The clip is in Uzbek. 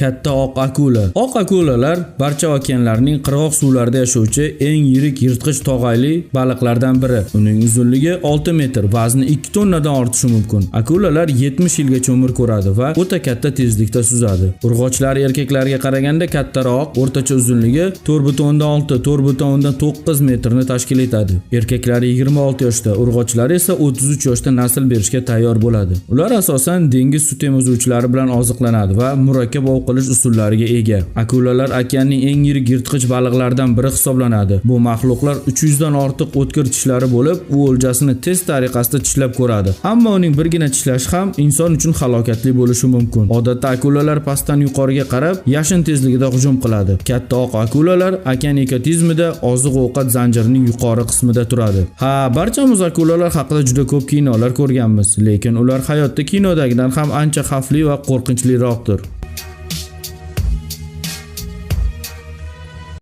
Katta oq akula. Oq akulalar barcha okeanlarning qirg'oq suvlarida yashovchi eng yirik yirtqich tog'ayli baliqlardan biri. Uning uzunligi 6 metr, vazni 2 tonnadan ortishi mumkin. Akulalar 70 yilgacha umr ko'radi va o'ta katta tezlikda suzadi. Urg'ochlar erkaklarga qaraganda kattaroq, o'rtacha uzunligi 4,6 4,9 metrni tashkil etadi. Erkaklari 26 yoshda, urg'ochlar esa 33 yoshda nasl berishga tayyor bo'ladi. Ular asosan dengiz suv temizuvchilari bilan oziqlanadi va murakkab ovqilish usullariga ega. Akulalar okeanning eng yirik yirtqich baliqlaridan biri hisoblanadi. Bu maxluqlar 300 dan ortiq o'tkir tishlari bo'lib, u o'ljasini tez tariqasida tishlab ko'radi. Ammo uning birgina tishlashi ham inson uchun halokatli bo'lishi mumkin. Odatda akulalar pastdan yuqoriga qarab yashin tezligida hujum qiladi. Katta oq akulalar okean ekotizmida oziq-ovqat zanjirining yuqori qismida turadi. Barchamiz akulalar haqida juda ko'p kinolar ko'rganmiz, lekin ular hayotda kinodagidan ham ancha xavfli va qo'rqinchliroqdir.